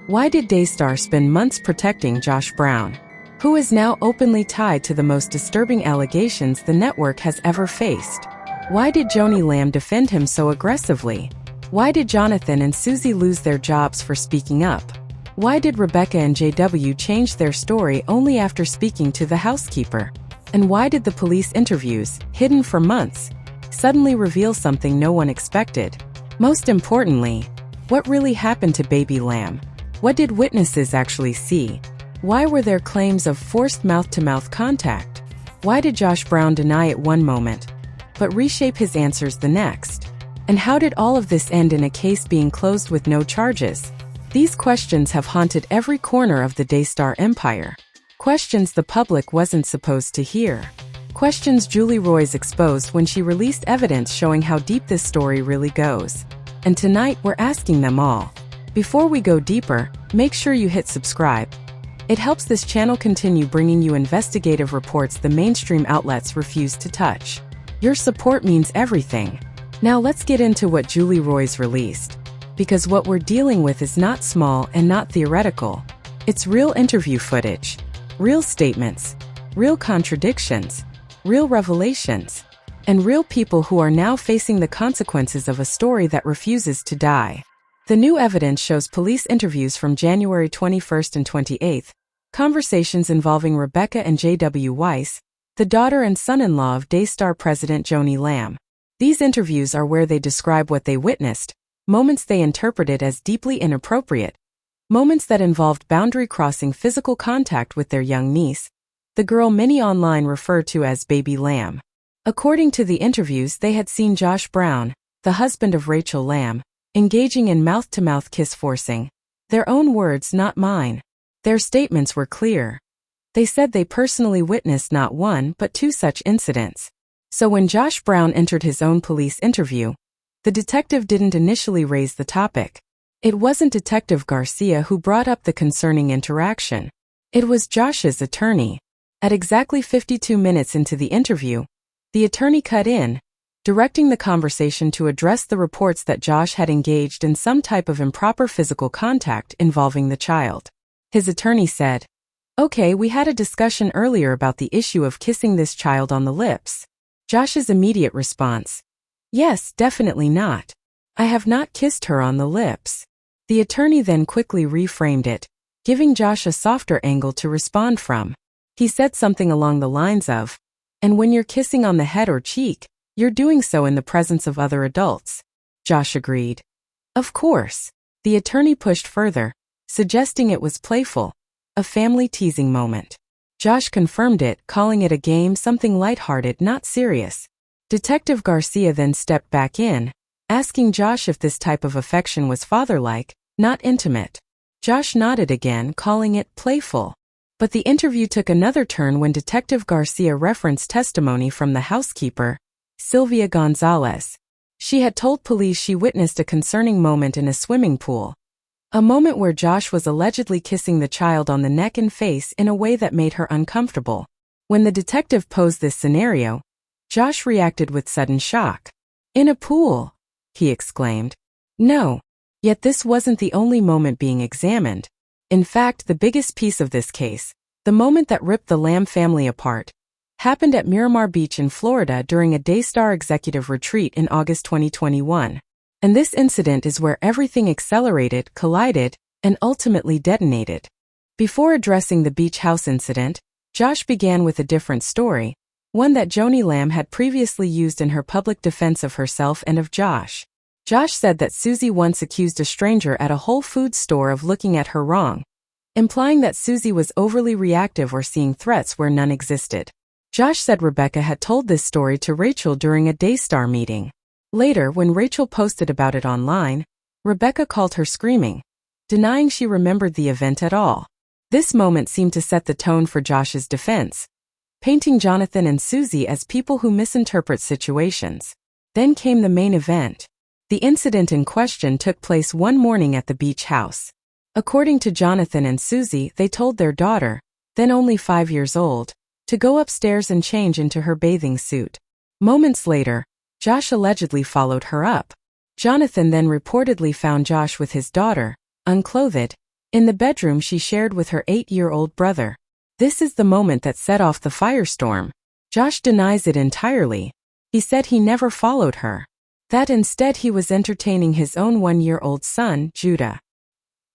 Why did Daystar spend months protecting Josh Brown, who is now openly tied to the most disturbing allegations the network has ever faced? Why did Joni Lamb defend him so aggressively? Why did Jonathan and Susie lose their jobs for speaking up? Why did Rebecca and JW change their story only after speaking to the housekeeper? And why did the police interviews, hidden for months, suddenly reveal something no one expected? Most importantly, what really happened to baby Lamb? What did witnesses actually see? Why were there claims of forced mouth-to-mouth contact? Why did Josh Brown deny it one moment, but reshape his answers the next? And how did all of this end in a case being closed with no charges? These questions have haunted every corner of the Daystar empire. Questions the public wasn't supposed to hear. Questions Julie Roys exposed when she released evidence showing how deep this story really goes. And tonight we're asking them all. Before we go deeper, make sure you hit subscribe. It helps this channel continue bringing you investigative reports the mainstream outlets refuse to touch. Your support means everything. Now let's get into what Julie Roys released. Because what we're dealing with is not small and not theoretical. It's real interview footage. Real statements, real contradictions, real revelations, and real people who are now facing the consequences of a story that refuses to die. The new evidence shows police interviews from January 21st and 28th, conversations involving Rebecca and J.W. Weiss, the daughter and son-in-law of Daystar president Joni Lamb. These interviews are where they describe what they witnessed, moments they interpreted as deeply inappropriate, moments that involved boundary-crossing physical contact with their young niece, the girl many online refer to as Baby Lamb. According to the interviews, they had seen Josh Brown, the husband of Rachel Lamb, engaging in mouth-to-mouth kiss forcing. Their own words, not mine. Their statements were clear. They said they personally witnessed not one but two such incidents. So when Josh Brown entered his own police interview, the detective didn't initially raise the topic. It wasn't Detective Garcia who brought up the concerning interaction. It was Josh's attorney. At exactly 52 minutes into the interview, the attorney cut in, directing the conversation to address the reports that Josh had engaged in some type of improper physical contact involving the child. His attorney said, "Okay, we had a discussion earlier about the issue of kissing this child on the lips." Josh's immediate response, "Yes, definitely not. I have not kissed her on the lips." The attorney then quickly reframed it, giving Josh a softer angle to respond from. He said something along the lines of, "And when you're kissing on the head or cheek, you're doing so in the presence of other adults." Josh agreed. "Of course." The attorney pushed further, suggesting it was playful, a family teasing moment. Josh confirmed it, calling it a game, something lighthearted, not serious. Detective Garcia then stepped back in, asking Josh if this type of affection was father-like, not intimate. Josh nodded again, calling it playful. But the interview took another turn when Detective Garcia referenced testimony from the housekeeper, Sylvia Gonzalez. She had told police she witnessed a concerning moment in a swimming pool. A moment where Josh was allegedly kissing the child on the neck and face in a way that made her uncomfortable. When the detective posed this scenario, Josh reacted with sudden shock. "In a pool?" he exclaimed. "No. Yet this wasn't the only moment being examined. In fact, the biggest piece of this case, the moment that ripped the Lamb family apart, happened at Miramar Beach in Florida during a Daystar executive retreat in August 2021. And this incident is where everything accelerated, collided, and ultimately detonated. Before addressing the beach house incident, Josh began with a different story, one that Joni Lamb had previously used in her public defense of herself and of Josh. Josh said that Susie once accused a stranger at a Whole Foods store of looking at her wrong, implying that Susie was overly reactive or seeing threats where none existed. Josh said Rebecca had told this story to Rachel during a Daystar meeting. Later, when Rachel posted about it online, Rebecca called her screaming, denying she remembered the event at all. This moment seemed to set the tone for Josh's defense, painting Jonathan and Susie as people who misinterpret situations. Then came the main event. The incident in question took place one morning at the beach house. According to Jonathan and Susie, they told their daughter, then only 5 years old, to go upstairs and change into her bathing suit. Moments later, Josh allegedly followed her up. Jonathan then reportedly found Josh with his daughter, unclothed, In the bedroom she shared with her 8-year-old brother. This is the moment that set off the firestorm. Josh denies it entirely. He said he never followed her. That instead he was entertaining his own 1-year-old son, Judah.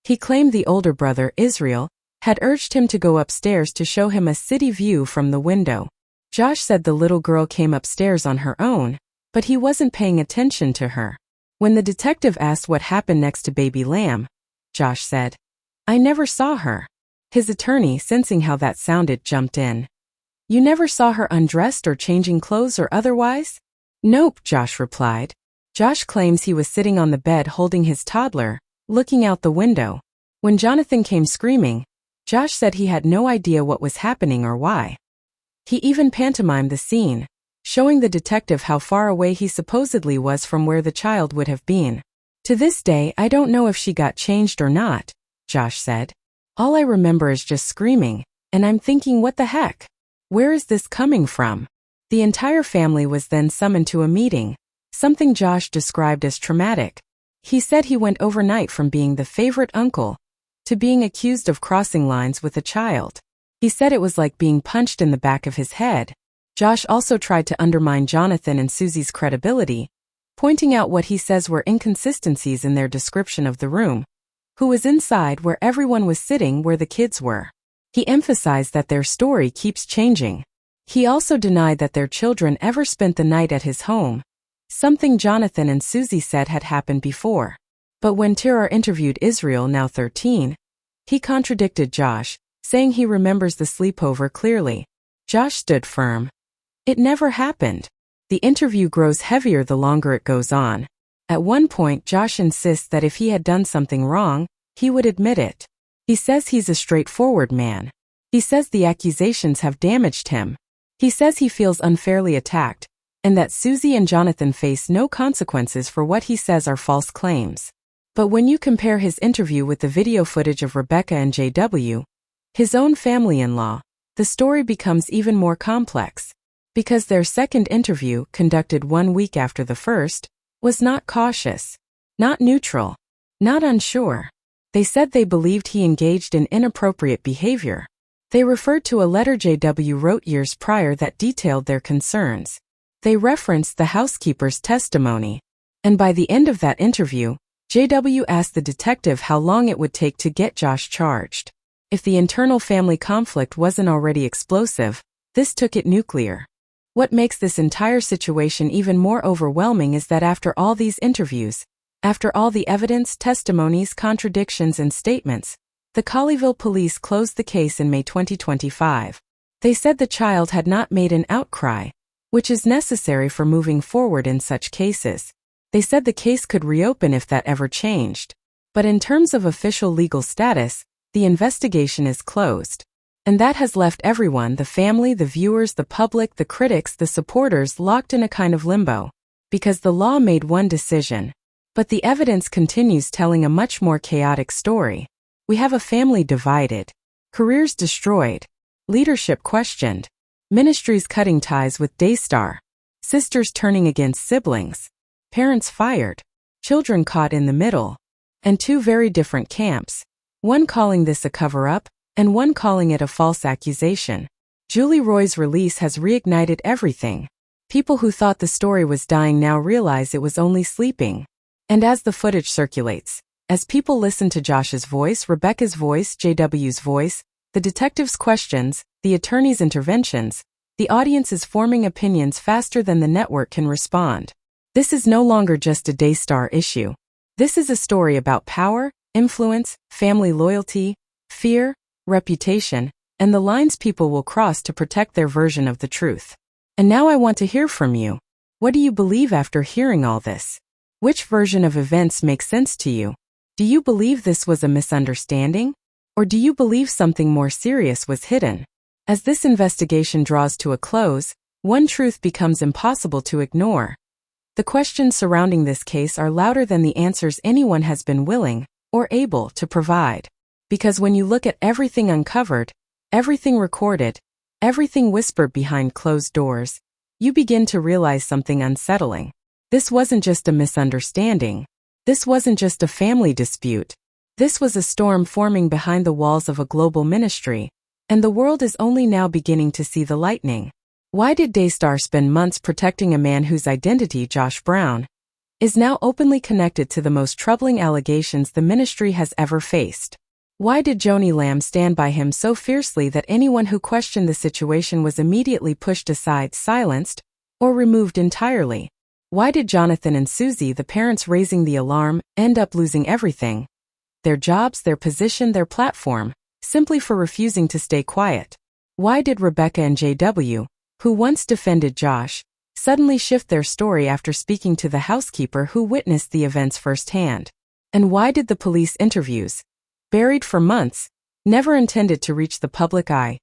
He claimed the older brother, Israel, had urged him to go upstairs to show him a city view from the window. Josh said the little girl came upstairs on her own, but he wasn't paying attention to her. When the detective asked what happened next to baby Lamb, Josh said, "I never saw her." His attorney, sensing how that sounded, jumped in. "You never saw her undressed or changing clothes or otherwise?" "Nope," Josh replied. Josh claims he was sitting on the bed holding his toddler, looking out the window. When Jonathan came screaming, Josh said he had no idea what was happening or why. He even pantomimed the scene, showing the detective how far away he supposedly was from where the child would have been. "To this day, I don't know if she got changed or not," Josh said. "All I remember is just screaming, and I'm thinking, what the heck? Where is this coming from?" The entire family was then summoned to a meeting, something Josh described as traumatic. He said he went overnight from being the favorite uncle to being accused of crossing lines with a child. He said it was like being punched in the back of his head. Josh also tried to undermine Jonathan and Susie's credibility, pointing out what he says were inconsistencies in their description of the room, who was inside where everyone was sitting where the kids were. He emphasized that their story keeps changing. He also denied that their children ever spent the night at his home, something Jonathan and Susie said had happened before. But when Tirar interviewed Israel, now 13, he contradicted Josh, saying he remembers the sleepover clearly. Josh stood firm. It never happened. The interview grows heavier the longer it goes on. At one point, Josh insists that if he had done something wrong, he would admit it. He says he's a straightforward man. He says the accusations have damaged him. He says he feels unfairly attacked, and that Susie and Jonathan face no consequences for what he says are false claims. But when you compare his interview with the video footage of Rebecca and JW, his own family-in-law, the story becomes even more complex. Because their second interview, conducted 1 week after the first, was not cautious, not neutral, not unsure. They said they believed he engaged in inappropriate behavior. They referred to a letter JW wrote years prior that detailed their concerns. They referenced the housekeeper's testimony. And by the end of that interview, JW asked the detective how long it would take to get Josh charged. If the internal family conflict wasn't already explosive, this took it nuclear. What makes this entire situation even more overwhelming is that after all these interviews, after all the evidence, testimonies, contradictions, and statements, the Colleyville police closed the case in May 2025. They said the child had not made an outcry, which is necessary for moving forward in such cases. They said the case could reopen if that ever changed. But in terms of official legal status, the investigation is closed. And that has left everyone, the family, the viewers, the public, the critics, the supporters, locked in a kind of limbo. Because the law made one decision. But the evidence continues telling a much more chaotic story. We have a family divided, careers destroyed, leadership questioned, ministries cutting ties with Daystar, sisters turning against siblings, parents fired, children caught in the middle, and two very different camps, one calling this a cover-up, and one calling it a false accusation. Julie Roy's release has reignited everything. People who thought the story was dying now realize it was only sleeping. And as the footage circulates, as people listen to Josh's voice, Rebecca's voice, JW's voice, the detective's questions, the attorney's interventions, the audience is forming opinions faster than the network can respond. This is no longer just a Daystar issue. This is a story about power, influence, family loyalty, fear, reputation, and the lines people will cross to protect their version of the truth. And now I want to hear from you. What do you believe after hearing all this? Which version of events makes sense to you? Do you believe this was a misunderstanding? Or do you believe something more serious was hidden? As this investigation draws to a close, one truth becomes impossible to ignore. The questions surrounding this case are louder than the answers anyone has been willing or able to provide. Because when you look at everything uncovered, everything recorded, everything whispered behind closed doors, you begin to realize something unsettling. This wasn't just a misunderstanding. This wasn't just a family dispute. This was a storm forming behind the walls of a global ministry, and the world is only now beginning to see the lightning. Why did Daystar spend months protecting a man whose identity, Josh Brown, is now openly connected to the most troubling allegations the ministry has ever faced? Why did Joni Lamb stand by him so fiercely that anyone who questioned the situation was immediately pushed aside, silenced, or removed entirely? Why did Jonathan and Susie, the parents raising the alarm, end up losing everything? Their jobs, their position, their platform, simply for refusing to stay quiet? Why did Rebecca and JW, who once defended Josh, suddenly shift their story after speaking to the housekeeper who witnessed the events firsthand? And why did the police interviews, buried for months, never intended to reach the public eye,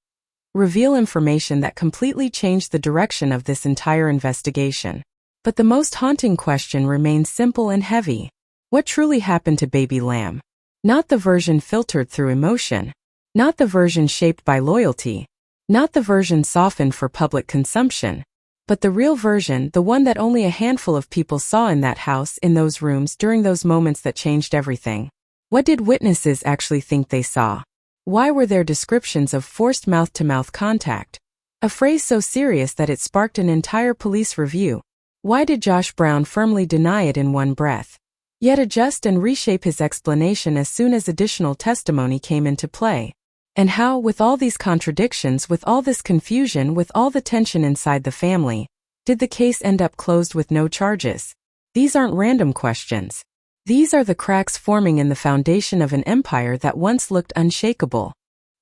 reveal information that completely changed the direction of this entire investigation? But the most haunting question remains simple and heavy. What truly happened to baby Lamb? Not the version filtered through emotion. Not the version shaped by loyalty. Not the version softened for public consumption. But the real version, the one that only a handful of people saw in that house, in those rooms, during those moments that changed everything. What did witnesses actually think they saw? Why were there descriptions of forced mouth-to-mouth contact? A phrase so serious that it sparked an entire police review. Why did Josh Brown firmly deny it in one breath, yet adjust and reshape his explanation as soon as additional testimony came into play? And how, with all these contradictions, with all this confusion, with all the tension inside the family, did the case end up closed with no charges? These aren't random questions. These are the cracks forming in the foundation of an empire that once looked unshakable.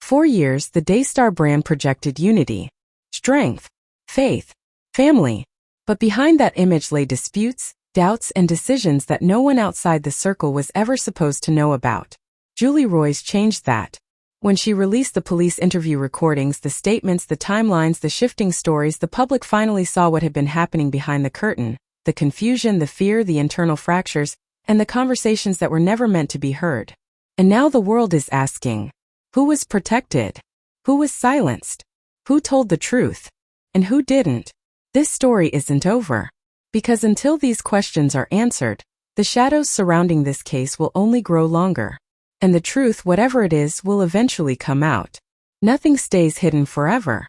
For years, the Daystar brand projected unity, strength, faith, family. But behind that image lay disputes, doubts, and decisions that no one outside the circle was ever supposed to know about. Julie Roys changed that. When she released the police interview recordings, the statements, the timelines, the shifting stories, the public finally saw what had been happening behind the curtain: the confusion, the fear, the internal fractures, and the conversations that were never meant to be heard. And now the world is asking, who was protected? Who was silenced? Who told the truth? And who didn't? This story isn't over. Because until these questions are answered, the shadows surrounding this case will only grow longer. And the truth, whatever it is, will eventually come out. Nothing stays hidden forever.